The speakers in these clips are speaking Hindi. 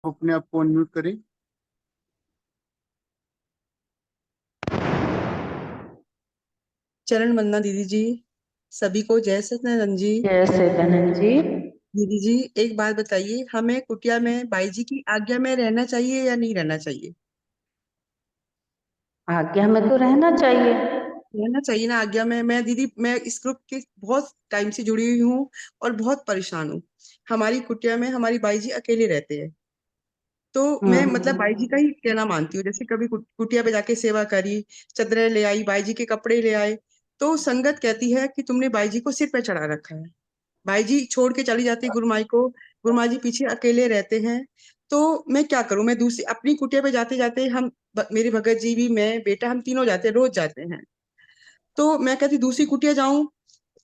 अपने आप को अनम्यूट करें। चरण वंदना दीदी जी। सभी को जय सच्चिदानंद जी। जय सच्चिदानंद जी। दीदी जी, एक बात बताइए, हमें कुटिया में बाई जी की आज्ञा में रहना चाहिए या नहीं रहना चाहिए? आज्ञा में तो रहना चाहिए। रहना चाहिए ना आज्ञा में। मैं दीदी, मैं इस ग्रुप के बहुत टाइम से जुड़ी हुई हूँ और बहुत परेशान हूँ। हमारी कुटिया में हमारी बाई जी अकेले रहते हैं। तो मैं मतलब बाई जी का ही कहना मानती हूँ। जैसे कभी कुटिया पे जाके सेवा करी, चदरें ले आई, बाई जी के कपड़े ले आए, तो संगत कहती है कि तुमने बाई जी को सिर पे चढ़ा रखा है। भाई जी छोड़ के चली जाती गुरुमाई को, गुरुमा जी पीछे अकेले रहते हैं। तो मैं क्या करूं? मैं दूसरी अपनी कुटिया पे जाते जाते मेरे भगत जी भी, मैं बेटा, हम तीनों जाते हैं, रोज जाते हैं। तो मैं कहती दूसरी कुटिया जाऊं।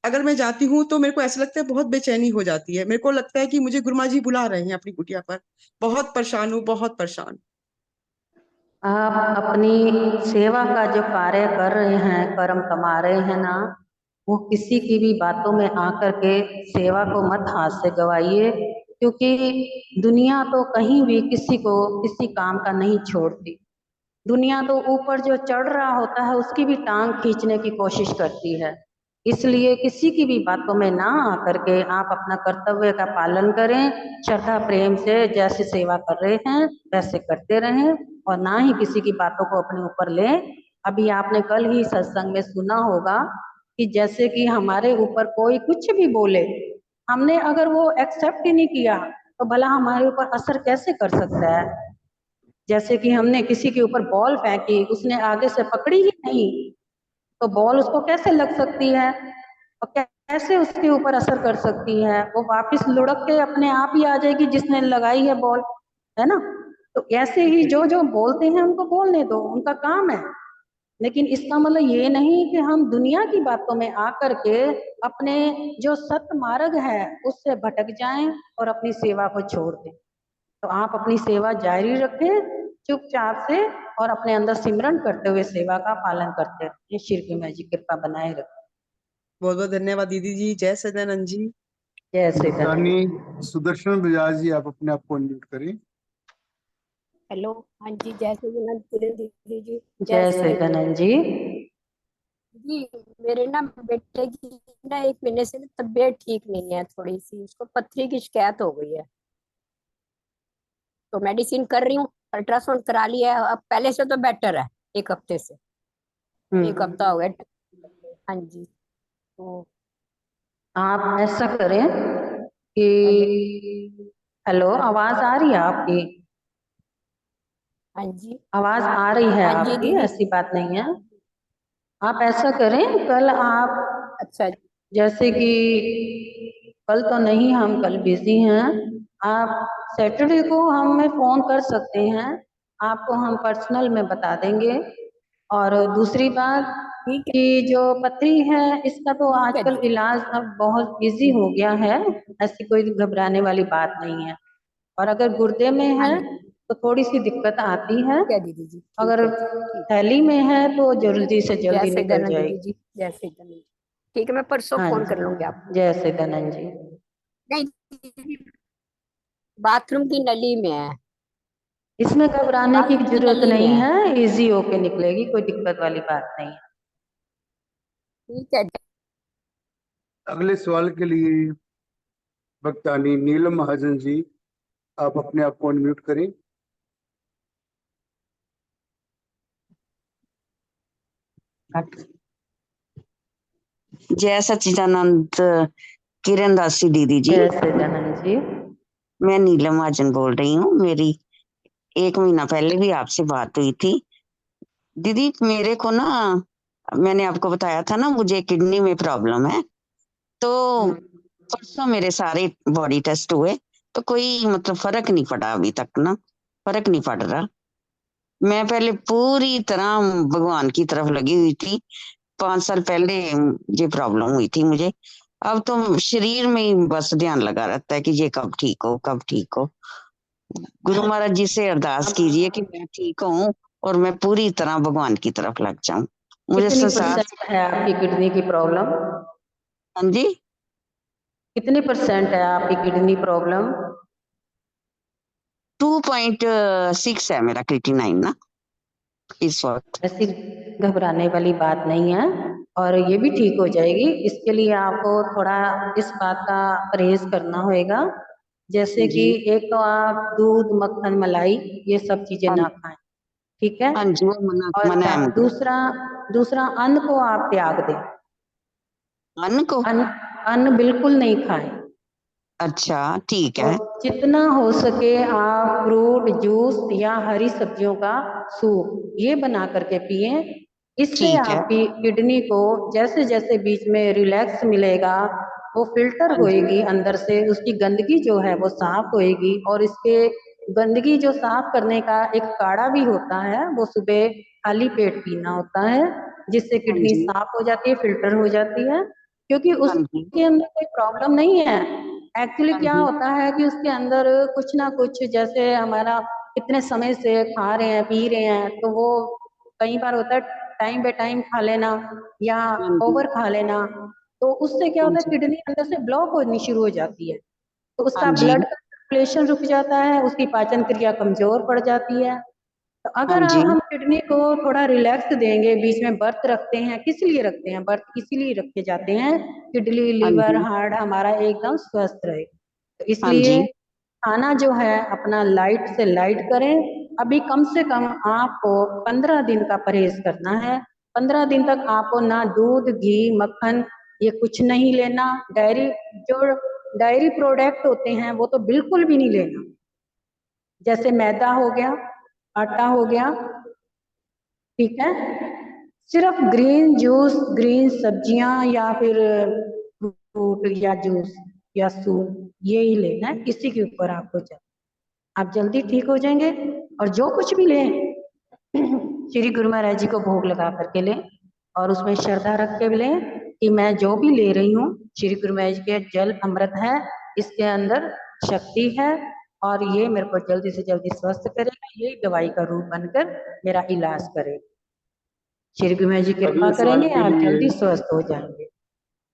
अगर मैं जाती हूँ तो मेरे को ऐसा लगता है, बहुत बेचैनी हो जाती है। मेरे को लगता है कि मुझे गुरुमा जी बुला रहे हैं अपनी कुटिया पर। बहुत परेशान हूँ, बहुत परेशान। आप अपनी सेवा का जो कार्य कर रहे हैं, कर्म कमा रहे हैं ना, वो किसी की भी बातों में आकर के सेवा को मत हाथ से गवाइए, क्योंकि दुनिया तो कहीं भी किसी को किसी काम का नहीं छोड़ती। दुनिया तो ऊपर जो चढ़ रहा होता है उसकी भी टांग खींचने की कोशिश करती है। इसलिए किसी की भी बातों में ना आकर के आप अपना कर्तव्य का पालन करें, श्रद्धा प्रेम से जैसे सेवा कर रहे हैं वैसे करते रहें, और ना ही किसी की बातों को अपने ऊपर लें। अभी आपने कल ही सत्संग में सुना होगा कि जैसे कि हमारे ऊपर कोई कुछ भी बोले, हमने अगर वो एक्सेप्ट ही नहीं किया तो भला हमारे ऊपर असर कैसे कर सकता है। जैसे कि हमने किसी के ऊपर बॉल फेंकी, उसने आगे से पकड़ी ही नहीं, तो बॉल उसको कैसे लग सकती है और कैसे उसके ऊपर असर कर सकती है। वो वापस लुढ़क के अपने आप ही आ जाएगी जिसने लगाई है बॉल, है ना। तो ऐसे ही जो जो बोलते हैं उनको बोलने दो, उनका काम है। लेकिन इसका मतलब ये नहीं कि हम दुनिया की बातों में आकर के अपने जो सत मार्ग है उससे भटक जाएं और अपनी सेवा को छोड़ दें। तो आप अपनी सेवा जारी रखें चुपचाप से, और अपने अंदर सिमरन करते हुए सेवा का पालन करते रहिए। श्री की मैजिक कृपा बनाए रखें। बहुत बहुत धन्यवाद दीदी जी। जय सदानंद जी। जय श्री रानी धन्यवाद। सुदर्शन बजाज जी, आप अपने आप को अनम्यूट करें। हेलो। हाँ जी, जय सच्चिदानंद दीदी जी। जय जय श्री सच्चिदानंद धन्यवाद जी। जी। मेरे ना बेटे की ना 1 महीने से ना तबीयत ठीक नहीं है, थोड़ी सी उसको पथरी की शिकायत हो गई है। तो मेडिसिन कर रही हूँ, अल्ट्रासाउंड करा लिया है, अब पहले से तो बेटर है। 1 हफ्ते से, 1 हफ्ता हो गया। हाँ जी। तो आप ऐसा करें कि, हेलो। हेलो, आवाज आ रही है आपकी? हाँ जी। आवाज आ रही है हाँ जी आपकी, दीदी। ऐसी बात नहीं है। आप ऐसा करें, कल आप, अच्छा जी। जैसे कि कल तो नहीं, हम कल बिजी हैं, आप सैटरडे को हमें फोन कर सकते हैं, आपको हम पर्सनल में बता देंगे। और दूसरी बात ठीक है। कि जो पथरी है इसका तो ठीक है आजकल जी। इलाज अब बहुत इजी हो गया है, ऐसी कोई घबराने वाली बात नहीं है। और अगर गुर्दे में हाँ है जी। तो थोड़ी सी दिक्कत आती है, ठीक है दीदी जी, ठीक अगर है जी। ठीक। थैली में है तो जल्दी से जय जल्दी निकल सच्चिदानंद दीदी जाएगी। जी, जय सच्चिदानंद। ठीक है, मैं परसों हाँ फोन जी। कर लूंगी आपको। जय सच्चिदानंद जी। नहीं दीदी, बाथरूम की नली में है। इसमें घबराने की बाथरूम की जरूरत नली में नहीं है। है, इजी होके निकलेगी, कोई दिक्कत वाली बात नहीं है। ठीक है जी। अगले सवाल के लिए भक्तानी नीलम महाजन जी, आप अपने आप को अनम्यूट करें। जय सच्चिदानंद किरण दासी दीदी जी। जय सच्चिदानंद जी। मैं नीलम महाजन बोल रही हूँ। मेरी 1 महीना पहले भी आपसे बात हुई थी दीदी। मेरे को ना, मैंने आपको बताया था ना, मुझे किडनी में प्रॉब्लम है। तो परसों मेरे सारे बॉडी टेस्ट हुए, तो कोई मतलब फर्क नहीं पड़ा अभी तक ना, फर्क नहीं पड़ रहा। मैं पहले पूरी तरह भगवान की तरफ लगी हुई थी। 5 साल पहले ये प्रॉब्लम हुई थी मुझे। अब तो शरीर में ही बस ध्यान लगा रहता है कि ये कब ठीक हो, कब ठीक हो। गुरु महाराज जी से अरदास कीजिए कि मैं ठीक हूँ और मैं पूरी तरह भगवान की तरफ लग जाऊं। मुझे कितनी संसार, परसेंट है आपकी किडनी की प्रॉब्लम? हाँ जी, कितनी परसेंट है आपकी किडनी प्रॉब्लम? 2.6 है मेरा क्रिएटिनाइन ना इस वक्त। ऐसी घबराने वाली बात नहीं है और ये भी ठीक हो जाएगी। इसके लिए आपको थोड़ा इस बात का परहेज करना होगा, जैसे कि जी एक तो आप दूध, मक्खन, मलाई ये सब चीजें हाँ ना खाएं, ठीक है। हाँ जी, वो और मना है मुझे। दूसरा दूसरा अन्न को आप त्याग दें। अन्न को? अन्न अन्न बिल्कुल नहीं खाएं। अच्छा ठीक तो है। जितना हो सके आप फ्रूट जूस या हरी सब्जियों का सूप ये बना करके पिए। इससे ठीक है। आपकी किडनी को जैसे जैसे बीच में रिलैक्स मिलेगा, वो फिल्टर हाँ जी होएगी अंदर से, उसकी गंदगी जो है वो साफ होएगी। और इसके गंदगी जो साफ करने का एक काढ़ा भी होता है, वो सुबह खाली पेट पीना होता है, जिससे हाँ किडनी जी साफ हो जाती है, फिल्टर हो जाती है। क्योंकि हाँ जी उसके अंदर कोई प्रॉब्लम नहीं है। एक्चुअली हाँ क्या जी होता है कि उसके अंदर कुछ ना कुछ, जैसे हमारा इतने समय से खा रहे हैं पी रहे हैं, तो वो कई बार होता है टाइम बाय टाइम खा लेना या हाँ जी ओवर खा लेना, तो उससे क्या हाँ होता है जी किडनी अंदर से ब्लॉक होनी शुरू हो जाती है। तो हाँ उसका जी ब्लड का सर्कुलेशन रुक जाता है, उसकी पाचन क्रिया कमजोर पड़ जाती है। तो हाँ अगर जी हम किडनी को थोड़ा रिलैक्स देंगे, बीच में बर्त रखते हैं, किस लिए रखते हैं बर्त? इसीलिए रखे जाते हैं किडनी हाँ लीवर जी हार्ट हमारा एकदम स्वस्थ रहे। तो हाँ इसलिए जी खाना जो है अपना लाइट से लाइट करें। अभी कम से कम आपको 15 दिन का परहेज करना है। 15 दिन तक आपको ना दूध घी मक्खन ये कुछ नहीं लेना। डायरी जो डायरी प्रोडक्ट होते हैं वो तो बिल्कुल भी नहीं लेना, जैसे मैदा हो गया, आटा हो गया, ठीक है। सिर्फ ग्रीन जूस, ग्रीन सब्जियां या फिर फ्रूट या जूस या सूप ये ही लेना है। इसी के ऊपर आपको चल, आप जल्दी ठीक हो जाएंगे। और जो कुछ भी लें श्री गुरु महाराज जी को भोग लगा करके लें और उसमें श्रद्धा रख के भी लें कि मैं जो भी ले रही हूँ श्री गुरु महाराज के जल अमृत है, इसके अंदर शक्ति है और ये मेरे को जल्दी से जल्दी स्वस्थ करेगा, यही दवाई का रूप बनकर मेरा इलाज करेगा। श्री गुरु महाराज जी कृपा अगले सवाल करेंगे, के आप लिए जल्दी स्वस्थ हो जाएंगे।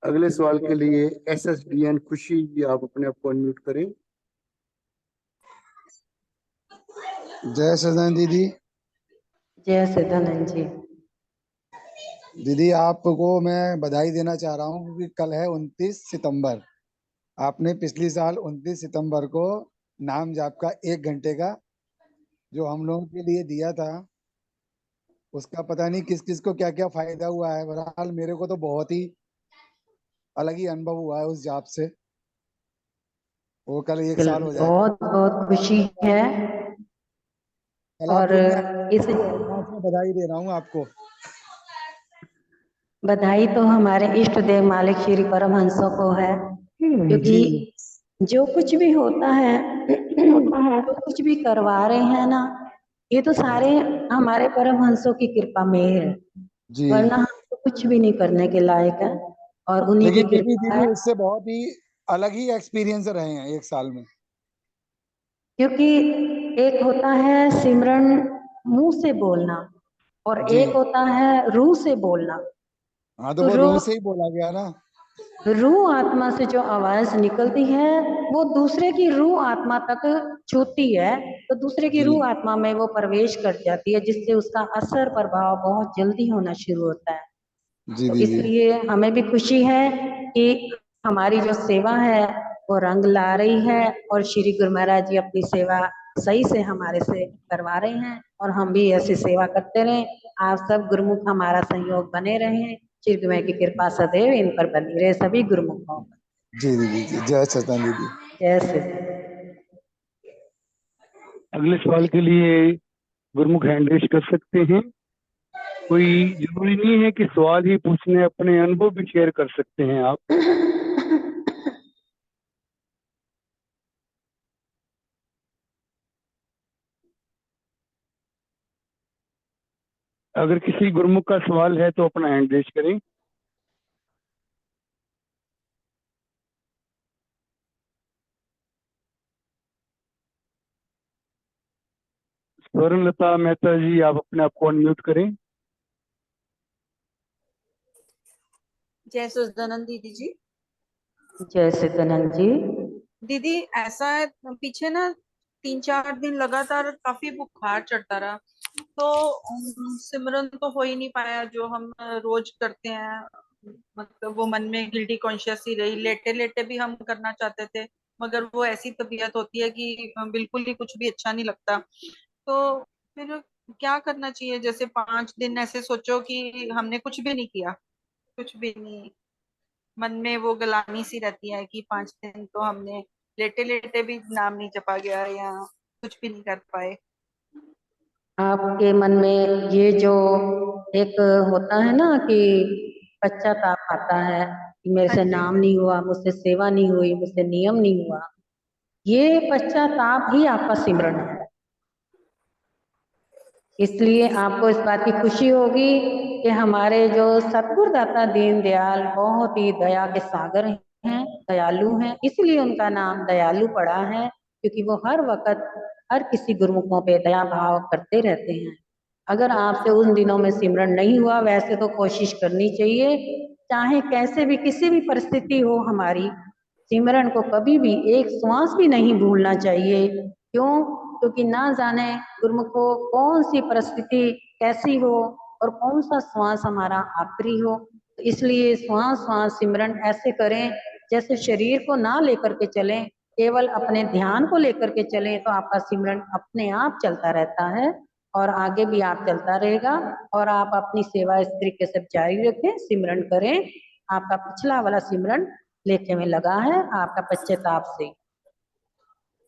अगले सवाल के लिए SSDN खुशी जी, आप अपने आप को अनम्यूट करें। जय सदन दीदी। जय सदानंद जी। दीदी आपको मैं बधाई देना चाह रहा हूँ क्योंकि कल है 29 सितंबर। आपने पिछली साल 29 सितंबर को नाम जाप का 1 घंटे का जो हम लोगों के लिए दिया था, उसका पता नहीं किस किस को क्या क्या फायदा हुआ है। बहरहाल मेरे को तो बहुत ही अलग ही अनुभव हुआ है उस जाप से। वो कल 1 साल हो जाएगा। बहुत बहुत खुशी है। कल आप और लोग, मैं इस एडवांस में बधाई दे रहा हूँ आपको। बधाई तो हमारे इष्ट देव मालिक श्री परमहंसों को है, क्योंकि जी जो कुछ भी होता है जो कुछ भी करवा रहे हैं ना, ये तो सारे हमारे परमहंसों की कृपा में ही है, जी। वरना हम तो कुछ भी नहीं करने के लायक है और उन्हीं की लेकिन दीदी कृपा दीदी है। उससे बहुत ही अलग ही एक्सपीरियंस रहे हैं 1 साल में। क्योंकि एक होता है सिमरन मुंह से बोलना और जी एक होता है रूह से बोलना। हाँ, तो तो वो रूह रूह से ही बोला गया ना। रूह आत्मा से जो आवाज निकलती है वो दूसरे की रूह आत्मा तक छूती है, तो दूसरे की जी रूह आत्मा में वो प्रवेश कर जाती है, जिससे उसका असर प्रभाव बहुत जल्दी होना शुरू होता है। जी तो दीदी। इसलिए हमें भी खुशी है कि हमारी जो सेवा है वो रंग ला रही है और श्री गुरु महाराज जी अपनी सेवा सही से हमारे से करवा रहे हैं और हम भी ऐसी सेवा करते रहें। आप सब गुरुमुख हमारा सहयोग बने रहें। श्री गुरु महाराज की कृपा सदैव इन पर बनी रहे सभी गुरुमुखों पर। जी दीदी जी, जय सतन दीदी। जय श्री अगले सवाल के लिए गुरुमुख हैंड रेज कर सकते हैं। कोई जरूरी नहीं है कि सवाल ही पूछने, अपने अनुभव भी शेयर कर सकते हैं आप। अगर किसी गुरुमुख का सवाल है तो अपना हैंड रेज करें। स्वर्णलता मेहता जी, आप अपने आप को अनम्यूट करें। जय सच्चिदानंद दीदी जी। जय सदानंद जी। दीदी ऐसा है, पीछे ना 3-4 दिन लगातार काफी बुखार चढ़ता रहा, तो सिमरन तो हो ही नहीं पाया जो हम रोज करते हैं। मतलब वो मन में गिल्टी कॉन्शियस ही रही, लेटे लेटे भी हम करना चाहते थे, मगर वो ऐसी तबीयत होती है कि बिल्कुल ही कुछ भी अच्छा नहीं लगता। तो फिर क्या करना चाहिए? जैसे 5 दिन ऐसे सोचो कि हमने कुछ भी नहीं किया, कुछ भी नहीं, मन में वो गलानी सी रहती है कि 5 दिन तो हमने लेटे लेटे भी नाम नहीं जपा गया या कुछ भी नहीं कर पाए। आपके मन में ये जो एक होता है ना कि पश्चाताप आता है कि मेरे हाँ से जी। नाम नहीं हुआ, मुझसे सेवा नहीं हुई, मुझसे नियम नहीं हुआ, ये पश्चाताप ही आपका सिमरन है। इसलिए आपको इस बात की खुशी होगी कि हमारे जो सतगुरुदाता दीनदयाल बहुत ही दया के सागर हैं, दयालु हैं, इसलिए उनका नाम दयालु पड़ा है, क्योंकि वो हर वक्त हर किसी गुरुमुखों पे दया भाव करते रहते हैं। अगर आपसे उन दिनों में सिमरन नहीं हुआ, वैसे तो कोशिश करनी चाहिए, चाहे कैसे भी किसी भी परिस्थिति हो हमारी, सिमरन को कभी भी एक श्वास भी नहीं भूलना चाहिए। क्यों? क्योंकि ना जाने गुरुमुखों कौन सी परिस्थिति कैसी हो और कौन सा श्वास हमारा आखिरी हो। तो इसलिए श्वास श्वास सिमरन ऐसे करें जैसे शरीर को ना लेकर के चलें, केवल अपने ध्यान को लेकर के चलें, तो आपका सिमरन अपने आप चलता रहता है और आगे भी आप चलता रहेगा। और आप अपनी सेवा इस तरीके से जारी रखें, सिमरन करें। आपका पिछला वाला सिमरन लेखे में लगा है, आपका पश्चाताप से।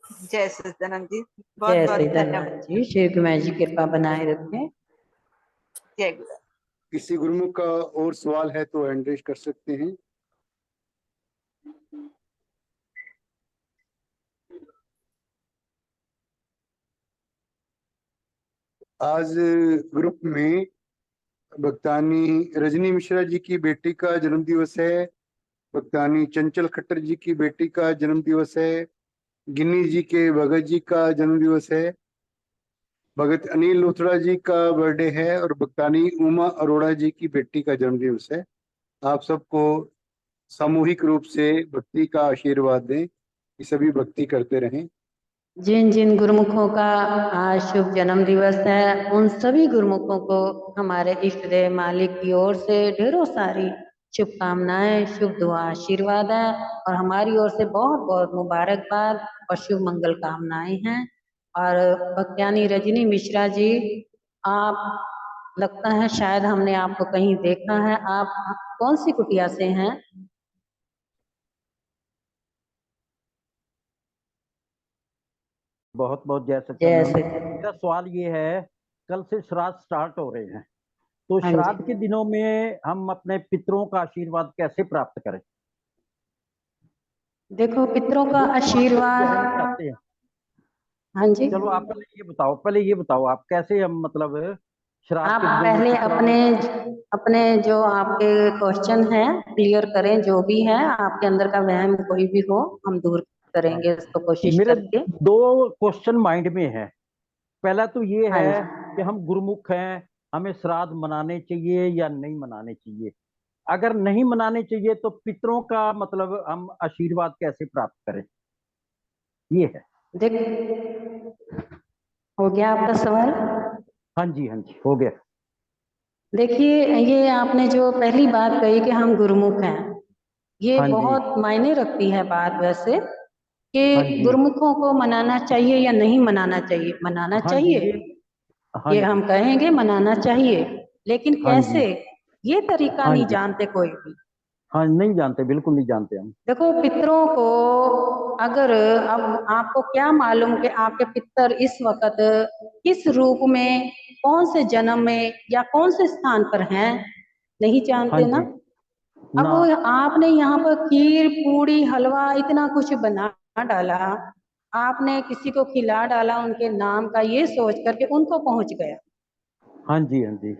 जय सच्चिदानंद जी, बहुत जय बहुत श्री धन्यवाद। धन्यवाद जी, श्री गुरु जी कृपा बनाए रखें। जय गुरु। किसी गुरुमुख का और सवाल है तो हैंड रेज कर सकते हैं। आज ग्रुप में भक्तानी रजनी मिश्रा जी की बेटी का जन्म दिवस है, भक्तानी चंचल खट्टर जी की बेटी का जन्म दिवस है, गिन्नी जी के भगत जी का जन्म दिवस है, भगत अनिल लूथड़ा जी का बर्थडे है और भक्तानी उमा अरोड़ा जी की बेटी का जन्म दिवस है। आप सबको सामूहिक रूप से भक्ति का आशीर्वाद दें कि सभी भक्ति करते रहें। जिन जिन गुरुमुखों का आज शुभ जन्म दिवस है, उन सभी गुरुमुखों को हमारे इष्ट देव मालिक की ओर से ढेरों सारी शुभकामनाएं, शुभ दुआ आशीर्वाद है और हमारी ओर से बहुत बहुत मुबारकबाद और शुभ मंगल कामनाएं हैं। और भक्त्यानी रजनी मिश्रा जी, आप लगता है शायद हमने आपको कहीं देखा है, आप कौन सी कुटिया से हैं? बहुत बहुत जय जय सच्चिदानंद। श्री। मेरा सवाल ये है, कल से श्राद्ध स्टार्ट हो रहे हैं, तो हाँ श्राद्ध जी, के दिनों में हम अपने पितरों का आशीर्वाद कैसे प्राप्त करें? देखो पितरों का वो तो आपसे आशीर्वाद। गहन चाहते हैं। हाँ जी, चलो आप पहले ये बताओ आप कैसे हम मतलब श्राद्ध आप के दिनों में पहले पितरों अपने अपने जो आपके क्वेश्चन हैं क्लियर करें, जो भी है आपके अंदर का वहम कोई भी हो, हम दूर हाँ, करेंगे इसको कोशिश मेरे करके। 2 क्वेश्चन माइंड में है। पहला तो ये हाँ है जी, कि हम गुरुमुख हैं, हमें श्राद्ध मनाने चाहिए या नहीं मनाने चाहिए? अगर नहीं मनाने चाहिए तो पितरों का मतलब हम आशीर्वाद कैसे प्राप्त करें, ये है। देख, हो गया आपका सवाल? हाँ जी, हो गया। देखिए, ये आपने जो पहली बात कही कि हम गुरुमुख हैं, ये हाँ जी, बहुत मायने रखती है बात वैसे, हाँ कि जी, गुरुमुखों को मनाना चाहिए या नहीं मनाना चाहिए। मनाना हाँ जी, चाहिए, हाँ ये जी, हम कहेंगे मनाना चाहिए, लेकिन हाँ जी, कैसे, ये तरीका हाँ नहीं जी, जानते कोई भी। हाँ नहीं जानते, बिल्कुल नहीं जानते हम। देखो पितरों को, अगर अब आपको क्या मालूम कि आपके पितर इस वक्त किस रूप में, कौन से जन्म में या कौन से स्थान पर हैं, नहीं हाँ जानते ना। जी, अब ना, आपने यहाँ पर खीर पूड़ी हलवा इतना कुछ बना डाला, आपने किसी को खिला डाला उनके नाम का, ये सोच करके उनको पहुंच गया। हाँ जी, हाँ जी,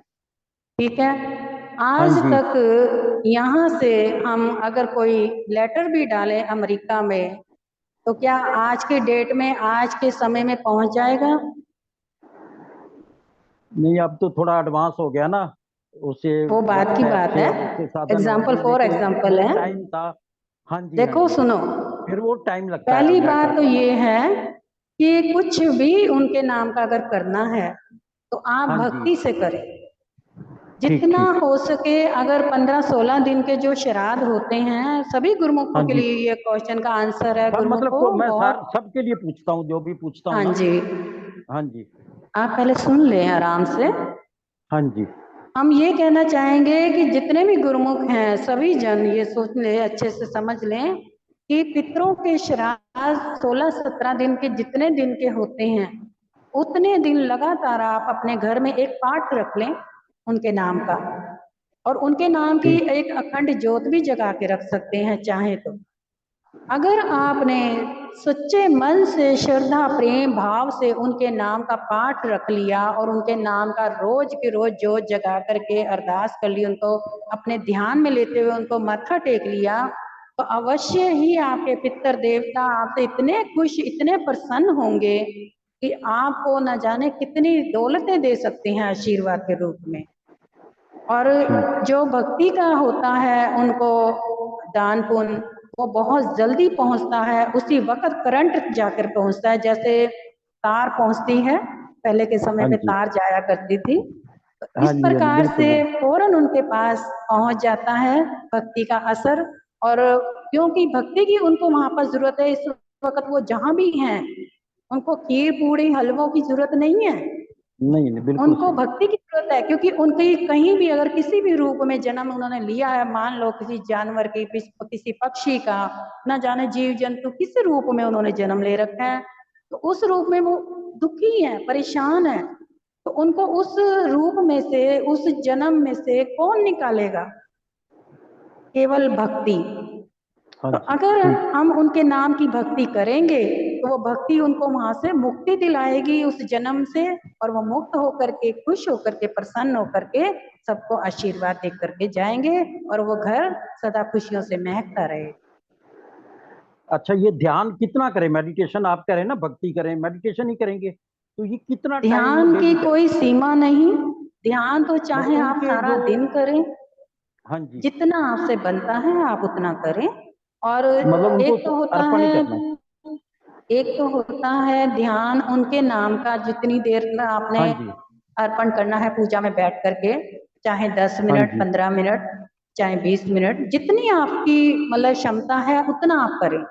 ठीक है, हाँ आज जी, तक यहाँ से हम अगर कोई लेटर भी डालें अमेरिका में, तो क्या आज के डेट में, आज के समय में पहुंच जाएगा? नहीं अब तो थोड़ा एडवांस हो गया ना, उससे वो बात की व्हाट्सएप बात से है, अब उससे साधन हो एग्जाम्पल गए, फॉर लेकिन एग्जाम्पल वो है। टाइम था। हाँ जी, हाँ देखो जी, सुनो, फिर वो टाइम लगता है पहली बात लेटर तो का। ये है कि कुछ भी उनके नाम का अगर करना है तो आप हाँ जी। भक्ति से करें। ठीक जितना ठीक। हो सके, अगर 15-16 दिन के जो श्राद्ध होते हैं, सभी गुरुमुखों हाँ के जी। लिए ये क्वेश्चन का आंसर है। सब मतलब गुरुमुखों को मैं बहुत, सबके लिए पूछता हूँ, जो भी पूछता हूँ हाँ ना। जी, हाँ जी। आप पहले सुन लें आराम से। हाँ जी। हम ये कहना चाहेंगे कि जितने भी गुरुमुख हैं, सभी जन ये सोच लें, अच्छे से समझ लें कि पितरों के श्राद्ध 16-17 दिन के जितने दिन के होते हैं, उतने दिन लगातार आप अपने घर में एक पाठ रख लें उनके नाम का, और उनके नाम की एक अखंड ज्योत भी जगा के रख सकते हैं चाहे तो। अगर आपने सच्चे मन से, श्रद्धा, प्रेम भाव से उनके नाम का पाठ रख लिया और उनके नाम का रोज के रोज जोत जगा करके अरदास कर ली, उनको अपने ध्यान में लेते हुए उनको माथा टेक लिया, तो अवश्य ही आपके पितर देवता आपसे इतने खुश, इतने प्रसन्न होंगे कि आपको न जाने कितनी दौलतें दे सकते हैं आशीर्वाद के रूप में। और जो भक्ति का होता है उनको दान पुण्य, वो बहुत जल्दी पहुंचता है, उसी वक्त करंट जाकर पहुंचता है, जैसे तार पहुंचती है, पहले के समय हाँ में जी। तार जाया करती थी, तो हाँ इस जी, हाँ जी, प्रकार बिल्कुल से बिल्कुल। फौरन उनके पास पहुंच जाता है भक्ति का असर। और क्योंकि भक्ति की उनको वहां पर जरूरत है, इस वक्त वो जहां भी हैं, उनको खीर पूड़ी हलवों की जरूरत नहीं है, नहीं नहीं, बिल्कुल उनको सही। भक्ति की जरूरत है। क्योंकि उनकी कहीं भी अगर किसी भी रूप में जन्म उन्होंने लिया है, मान लो किसी जानवर की, किसी पक्षी का, न जाने जीव जंतु किस रूप में उन्होंने जन्म ले रखा है, तो उस रूप में वो दुखी है, परेशान है, तो उनको उस रूप में से, उस जन्म में से कौन निकालेगा? केवल भक्ति। हाँ तो जी। अगर ठीक। हम उनके नाम की भक्ति करेंगे तो वो भक्ति उनको वहां से मुक्ति दिलाएगी उस जन्म से, और वो मुक्त होकर के, खुश होकर के, प्रसन्न होकर के सबको आशीर्वाद दे करके जाएंगे, और वो घर सदा खुशियों से महकता रहे। अच्छा, ये ध्यान कितना करें? मेडिटेशन आप करें ना, भक्ति करें, मेडिटेशन ही करेंगे, तो ये कितना टाइम ध्यान की डेली करें? कोई सीमा नहीं, ध्यान तो चाहे मतलब आप उनके सारा जो, दिन करें, हाँ जी, जितना आपसे बनता है आप उतना करें। और मतलब उनको एक तो होता अर्पण ही है, करना है। एक तो होता है ध्यान उनके नाम का, जितनी देर में आपने हाँ जी। अर्पण करना है पूजा में बैठ करके, चाहे 10 हाँ मिनट, जी। 15 मिनट, चाहे 20 मिनट, जितनी आपकी मतलब क्षमता है उतना आप करें,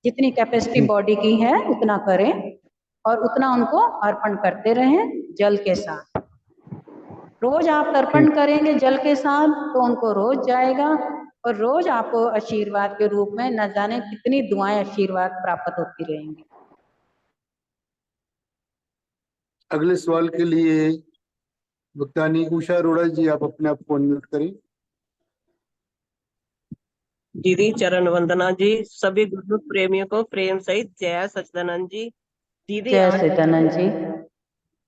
जितनी कैपेसिटी ठीक। बॉडी की है उतना करें, और उतना उनको अर्पण करते रहें जल के साथ। रोज आप तर्पण ठीक। करेंगे जल के साथ तो उनको रोज जाएगा, और रोज आपको आशीर्वाद के रूप में न जाने कितनी दुआएं आशीर्वाद प्राप्त होती रहेंगी। अगले सवाल के लिए भक्तानी उषा अरोड़ा जी, आप अपने आप को अनम्यूट करें। दीदी चरण वंदना जी, सभी गुरु प्रेमियों को प्रेम सहित जय सच्चिदानंद जी। दीदी जय आज सच्चिदानंद जी।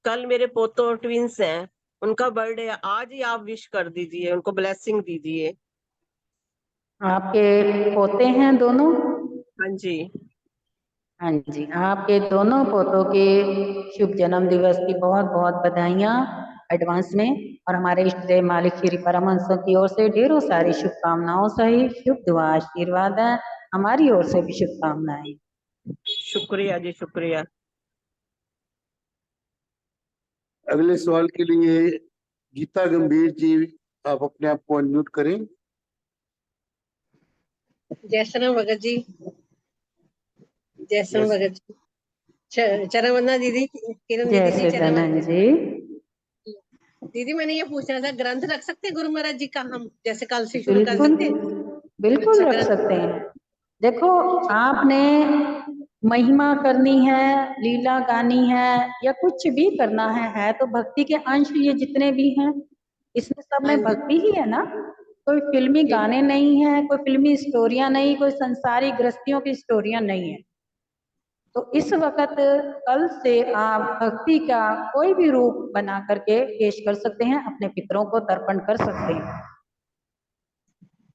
कल मेरे पोतो ट्विंस हैं, उनका बर्थडे है, आज ही आप विश कर दीजिए, उनको ब्लेसिंग दीजिए। आपके पोते हैं दोनों? हाँ जी। हाँ जी, आपके दोनों पोतों के शुभ जन्म दिवस की बहुत बहुत बधाइयाँ एडवांस में, और हमारे इष्ट देव मालिक श्री परमहंसों की ओर से ढेरों सारी शुभकामनाओं सहित शुभ दुआ आशीर्वाद है, हमारी ओर से भी शुभकामनाएं। शुक्रिया जी, शुक्रिया। अगले सवाल के लिए गीता गंभीर जी, आप अपने आप को अनम्यूट करें। जय श्री राम भगत जी, जय श्री राम भगत जी, चरण वंदना दीदी, किरण जय दीदी जी, चरण सच्चिदानंद वंदना। जी। दीदी मैंने ये पूछना था, ग्रंथ रख सकते हैं गुरु महाराज जी का हम, जैसे कल से शुरू कर बिल्कुल, सकते हैं? बिल्कुल अच्छा, रख ग्रंथ। सकते हैं। देखो, आपने महिमा करनी है, लीला गानी है, या कुछ भी करना है तो भक्ति के अंश ये जितने भी हैं, इसमें सब हाँ में जी, भक्ति ही है ना। कोई फिल्मी ठीक। गाने नहीं है, कोई फिल्मी स्टोरियां नहीं, कोई संसारी गृहस्थियों की स्टोरियां नहीं है। तो इस वक्त कल से आप भक्ति का कोई भी रूप बना करके पेश कर सकते हैं, अपने पितरों को तर्पण कर सकते हैं।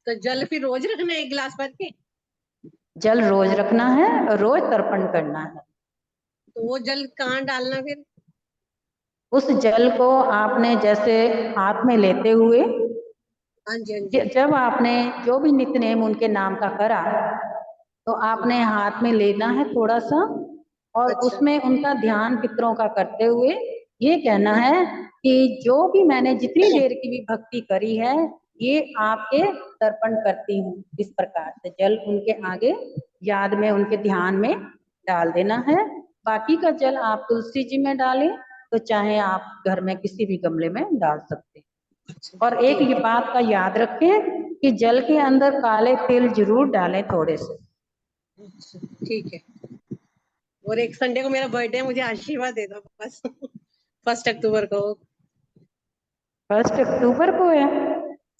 तो जल फिर रोज रखना है 1 गिलास भर के? जल रोज रखना है और रोज तर्पण करना है। तो वो जल कहाँ डालना फिर? उस जल को आपने जैसे हाथ में लेते हुए, हाँ जी, हाँ जी। जब आपने जो भी नित्य नेम उनके नाम का करा, तो आपने हाथ में लेना है थोड़ा सा, और अच्छा। उसमें उनका ध्यान पितरों का करते हुए ये कहना है कि जो भी मैंने जितनी देर की भी भक्ति करी है ये आपके तर्पण करती हूँ। इस प्रकार से जल उनके आगे याद में उनके ध्यान में डाल देना है। बाकी का जल आप तुलसी जी में डालें तो चाहे आप घर में किसी भी गमले में डाल सकते हैं। और एक ये बात का याद रखें कि जल के अंदर काले तिल जरूर डालें थोड़े से। ठीक है। और एक संडे को मेरा बर्थडे है, मुझे आशीर्वाद दे दो बस। 1 अक्टूबर को। 1 अक्टूबर को है।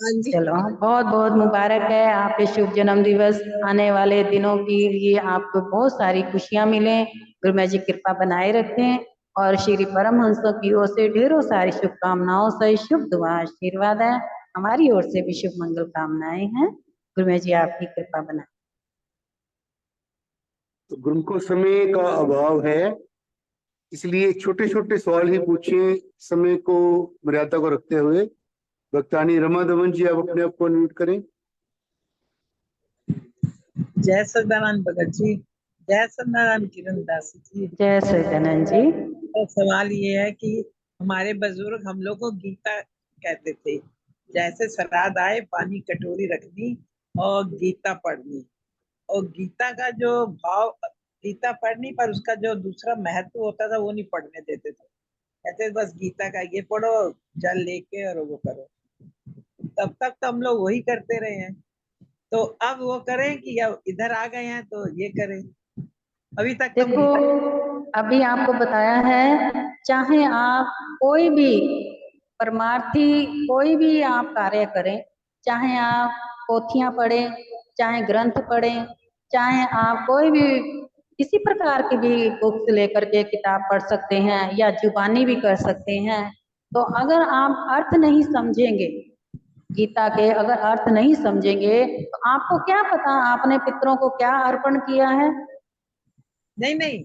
हाँ जी। चलो बहुत बहुत मुबारक है आपके शुभ जन्म दिवस। आने वाले दिनों के लिए आपको बहुत सारी खुशियां मिलें, गुरुमय जी कृपा बनाए रखें और श्री परमहंसों की ओर से ढेरों सारी शुभकामनाओं से शुभ दुआ आशीर्वाद है। हमारी ओर से भी शुभ मंगल कामनाएं हैं। गुरुमय जी आपकी कृपा बनाए। तो गुरु को समय का अभाव है, इसलिए छोटे छोटे सवाल ही पूछे, समय को मर्यादा को रखते हुए। भक्तानी रमा दमन जी, आप अपने आप को अनम्यूट करें। जय सदानंद भगत जी, जय सदानंद किरण दास जी। जय सदानंद जी। तो सवाल ये है कि हमारे बुजुर्ग हम लोग को गीता कहते थे, जैसे श्राद्ध आए पानी कटोरी रखनी और गीता पढ़नी। और गीता का जो भाव, गीता पढ़नी पर उसका जो दूसरा महत्व होता था वो नहीं पढ़ने देते थे। कहते बस गीता का ये पढ़ो, जल लेके और वो करो। तब तक तो हम लोग वही करते रहे हैं, तो अब वो करें कि अब इधर आ गए हैं तो ये करें। अभी तक तो देखो अभी आपको बताया है, चाहे आप कोई भी परमार्थी कोई भी आप कार्य करें, चाहे आप पोथियां पढ़ें, चाहे ग्रंथ पढ़ें, चाहे आप कोई भी किसी प्रकार की भी बुक्स लेकर के किताब पढ़ सकते हैं या जुबानी भी कर सकते हैं। तो अगर आप अर्थ नहीं समझेंगे गीता के, अगर अर्थ नहीं समझेंगे तो आपको क्या पता आपने पितरों को क्या अर्पण किया है। नहीं नहीं,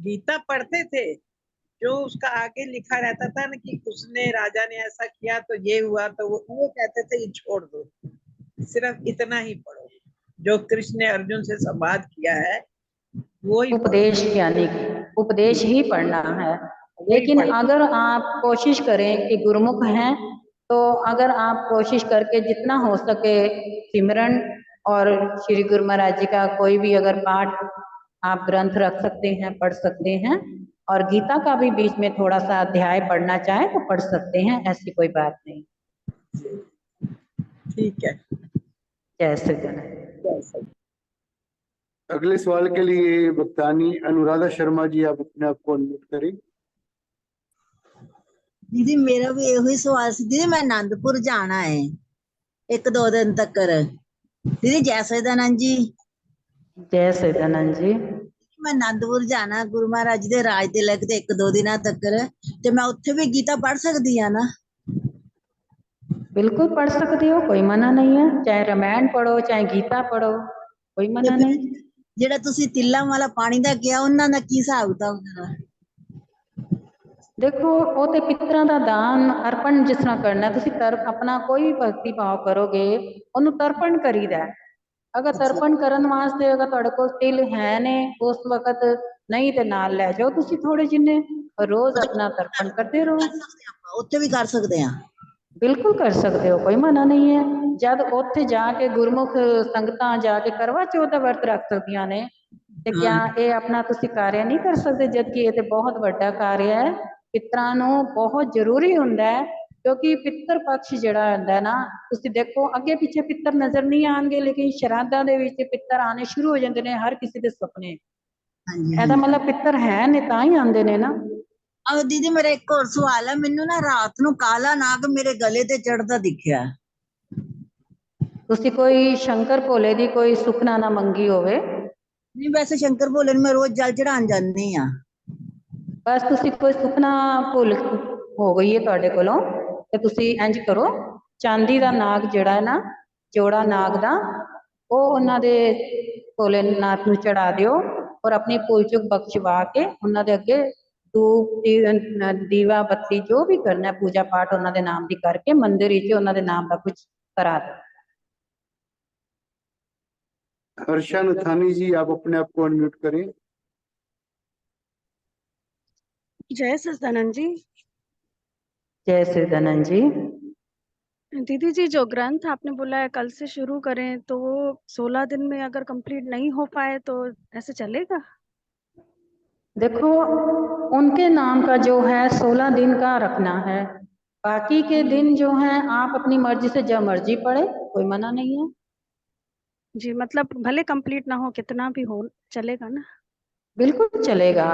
गीता पढ़ते थे, जो उसका आगे लिखा रहता था ना कि उसने राजा ने ऐसा किया तो ये हुआ, तो वो कहते थे ये छोड़ दो, सिर्फ इतना ही पढ़ो। जो कृष्ण ने अर्जुन से संवाद किया है वो ही उपदेश यानी कि उपदेश ही पढ़ना है। लेकिन अगर आप कोशिश करें कि गुरुमुख हैं तो अगर आप कोशिश करके जितना हो सके सिमरन और श्री गुरु महाराज जी का कोई भी अगर पाठ आप ग्रंथ रख सकते हैं, पढ़ सकते हैं। और गीता का भी बीच में थोड़ा सा अध्याय पढ़ना चाहे तो पढ़ सकते हैं, ऐसी कोई बात नहीं। ठीक है। जय श्री गणेश। अगले सवाल के लिए भक्तानी अनुराधा शर्मा जी, आप अपने आप को अनम्यूट करें। दीदी मेरा भी यही सवाल सी दीदी, मैं आनंदपुर जाना है 1-2 दिन तक। दीदी जय सदानंद जी। जय सदानंद जी। मैं आनंदपुर जाना गुरु महाराज जी दे राज तिलक ते 1-2 दिना तक, ते मैं उत्थे भी गीता पढ़ सकदी हां ना? बिल्कुल पढ़ सकते हो, कोई मना नहीं है। चाहे रामायण पढ़ो चाहे गीता पढ़ो, कोई मना नहीं। ਜਿਹੜਾ ਤੁਸੀਂ ਤਿੱਲਾਂ ਵਾਲਾ ਪਾਣੀ ਦਾ ਕਿਹਾ ਉਹਨਾਂ ਦਾ ਕੀ ਹਿਸਾਬ ਕਿਤਾਬ ਹੁੰਦਾ? देखो वो तो पितरां ਦਾ ਦਾਨ ਅਰਪਣ ਜਿਸ ਤਰ੍ਹਾਂ ਕਰਨਾ, ਤੁਸੀਂ ਆਪਣਾ ਕੋਈ ਵੀ ਭਗਤੀ ਭਾਵ ਕਰੋਗੇ ਉਹਨੂੰ ਤਰਪਣ ਕਰੀਦਾ। अगर ਤਰਪਣ ਕਰਨ ਵਾਸਤੇ ਅਗਰ ਤੁਹਾਡੇ ਕੋਲ ਤਿਲ ਹੈ ਨੇ ਉਸ ਵਕਤ ਨਹੀਂ ਤੇ ਨਾਲ ਲੈ ਜਾਓ ਤੁਸੀਂ ਥੋੜੇ ਜਿੰਨੇ, ਰੋਜ਼ ਆਪਣਾ ਤਰਪਣ ਕਰਦੇ ਰਹੋ। ਉੱਥੇ ਵੀ ਕਰ ਸਕਦੇ ਆ? बिल्कुल कर सकते हो, कोई मना नहीं है। जब उत्थे जाके गुरमुख संगतां जाके करवा चौथ दा वर्त रख सकदियां ने, ते क्या ये अपना तुसी कार्य नहीं कर सकते? जबकि ये ते बहुत वड्डा कार्य है, पितरां नूं बहुत जरूरी हुंदा है। क्योंकि पितर पक्ष जिहड़ा हुंदा है ना, तुसी देखो अगे पिछे पितर नजर नहीं आएंगे, लेकिन श्राद्धां दे विच पितर आने शुरू हो जांदे ने हर किसी दे सुपने। ਇਹਦਾ मतलब पितर है ने तां ही आंदे ने ना। अब दीदी मेरा एक और सवाल है, मैनू ना रात नू काला नाग मेरे गले ते चढ़दा दिखिया। तुसी कोई शंकर भोले दी कोई सुखना ना मंगी होवे? नहीं, वैसे शंकर भोले नू मैं रोज जल चढ़ान जानी आ। बस तुसी कोई सुखना भुल हो गई है तुहाडे कोलों, ते तुसी इंज करो, चांदी दा नाग जिहड़ा है ना, जोड़ा नाग दा, वो उन्हां दे भोलेनाथ नू चढ़ा दिओ और अपनी भुल चुक बख्शवा के उन्हां दे अगे धूप दीवा बत्ती जो भी करना है पूजा पाठ उन्हां दे नाम दी करके मंदिर विच उन्हां दे नाम दा कुछ करा दो। हर्षा नथानी जी, आप अपने आप को अनम्यूट करें। जय सच्चिदानंद जी। जय सच्चिदानंद जी। दीदी जी, जो ग्रंथ आपने बोला है कल से शुरू करें, तो वो 16 दिन में अगर कंप्लीट नहीं हो पाए तो ऐसे चलेगा? देखो, उनके नाम का जो है 16 दिन का रखना है, बाकी के दिन जो है आप अपनी मर्जी से जब मर्जी पढ़े, कोई मना नहीं है। जी, मतलब भले कंप्लीट ना हो, कितना भी हो चलेगा ना? बिल्कुल चलेगा,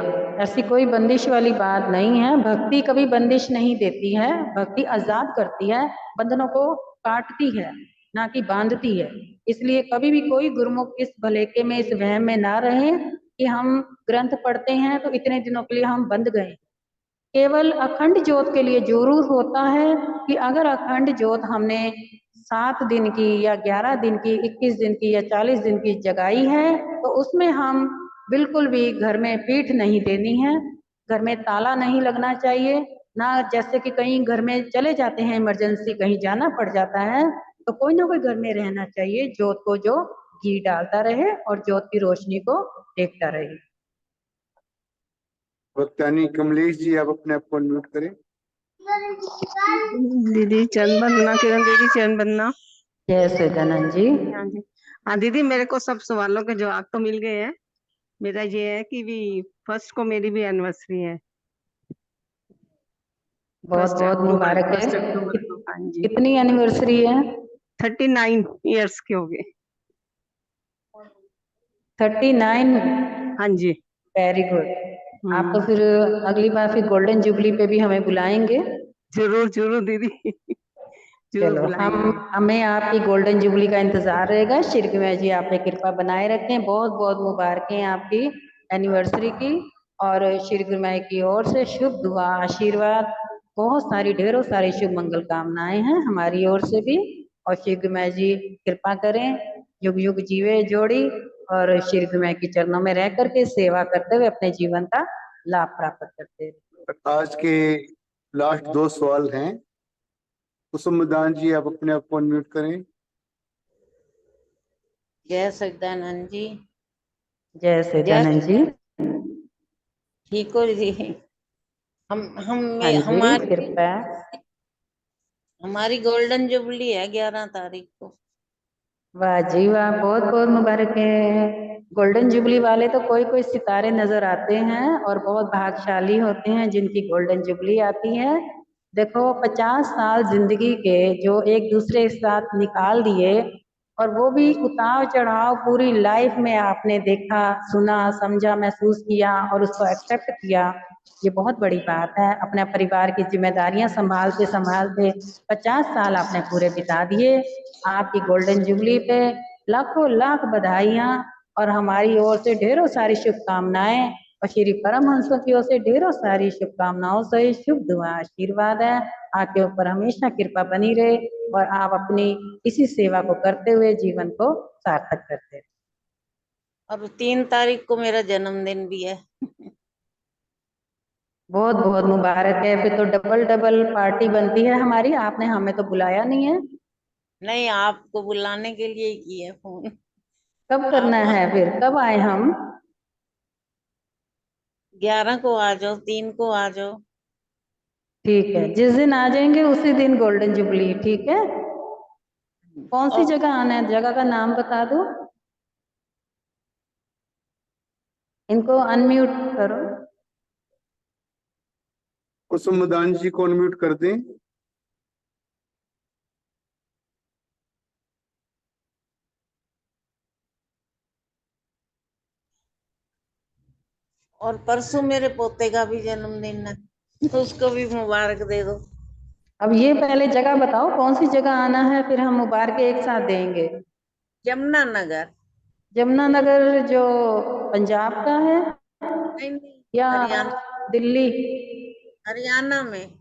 ऐसी कोई बंदिश वाली बात नहीं है। भक्ति कभी बंदिश नहीं देती है, भक्ति आजाद करती है, बंधनों को काटती है, ना कि बांधती है। इसलिए कभी भी कोई गुरुमुख इस भलेके में, इस वहम में ना रहे कि हम ग्रंथ पढ़ते हैं तो इतने दिनों के लिए हम बंध गए। केवल अखंड ज्योत के लिए जरूर होता है कि अगर अखंड ज्योत हमने 7 दिन की या 11 दिन की, 21 दिन की या 40 दिन की जगाई है, तो उसमें हम बिल्कुल भी घर में पीठ नहीं देनी है, घर में ताला नहीं लगना चाहिए ना। जैसे कि कहीं घर में चले जाते हैं, इमरजेंसी कहीं जाना पड़ जाता है, तो कोई ना कोई घर में रहना चाहिए, ज्योत को जो घी डालता रहे और ज्योत की रोशनी को देखता रहे। भक्तानी कमलेश जी, आप अपने आप को अनम्यूट करें। दीदी चरण वंदना, किरण दीदी चरण वंदना। जय सच्चिदानंद जी। हाँ जी। हाँ दीदी, मेरे को सब सवालों के जवाब तो मिल गए हैं। मेरा ये है कि भी 1 को मेरी भी एनिवर्सरी है। बहुत बहुत मुबारक है। 1 अक्टूबर को। हाँ जी, कितनी एनिवर्सरी है? 39 इयर्स के हो गए। 39? हाँ जी। Very good. आप तो फिर अगली बार फिर गोल्डन जुबली पे भी हमें बुलाएंगे। जरूर जरूर दीदी, जरूर चलो, बुलाएंगे। हमें आपकी गोल्डन जुबली का इंतजार रहेगा। श्री कुमार जी, आपने कृपा बनाए रखें। बहुत बहुत मुबारकें आपकी एनिवर्सरी की, और श्री कुमार की ओर से शुभ दुआ आशीर्वाद, बहुत सारी ढेरों सारी शुभ मंगल कामनाएं हैं हमारी ओर से भी। और श्री कुमार जी कृपा करें, युग युग जीवे जोड़ी, और श्री कुमार के चरणों में रह करके सेवा करते हुए अपने जीवन का लाभ प्राप्त करते रहे। आज के लास्ट 2 सवाल हैं। कुसुम दान जी, आप अपने आप को अनम्यूट करें। जय सच्चिदानंद जी। जय सच्चिदानंद जी। ठीक हो जी? हम हाँ जी, हमारी कृपा। हमारी गोल्डन जुबली है 11 तारीख को। वाह जी वाह, बहुत बहुत मुबारक है। गोल्डन जुबली वाले तो कोई कोई सितारे नजर आते हैं और बहुत भाग्यशाली होते हैं जिनकी गोल्डन जुबली आती है। देखो, 50 साल जिंदगी के जो एक दूसरे के साथ निकाल दिए, और वो भी उतार चढ़ाव पूरी लाइफ में आपने देखा, सुना, समझा, महसूस किया और उसको एक्सेप्ट किया, ये बहुत बड़ी बात है। अपने परिवार की जिम्मेदारियां संभालते संभालते 50 साल आपने पूरे बिता दिए। आपकी गोल्डन जुबली पे लाखों लाख बधाइयाँ, और हमारी ओर से ढेरों सारी शुभकामनाएं, और श्री परमहंसों की ओर से ढेरों सारी शुभकामनाओं से शुभ दुआ आशीर्वाद है। आपके ऊपर हमेशा कृपा बनी रहे और आप अपनी इसी सेवा को करते हुए जीवन को सार्थक करते रहे। और 3 तारीख को मेरा जन्मदिन भी है। बहुत बहुत मुबारक है। फिर तो डबल डबल पार्टी बनती है हमारी। आपने हमें तो बुलाया नहीं है। नहीं, आपको बुलाने के लिए ही की है फोन। कब करना है फिर? कब आए हम? 11 को आ जाओ, 3 को आ जाओ। ठीक है, जिस दिन आ जाएंगे उसी दिन गोल्डन जुबली। ठीक है, कौन सी जगह आना है? जगह का नाम बता दो। इनको अनम्यूट करो। कुसुम दान जी को अनम्यूट कर दें। और परसों मेरे पोते का भी जन्मदिन है, तो उसको भी मुबारक दे दो। अब ये पहले जगह बताओ, कौन सी जगह आना है, फिर हम मुबारक एक साथ देंगे। यमुनानगर। यमुनानगर जो पंजाब का है नहीं, या हरियाणा। दिल्ली? हरियाणा में।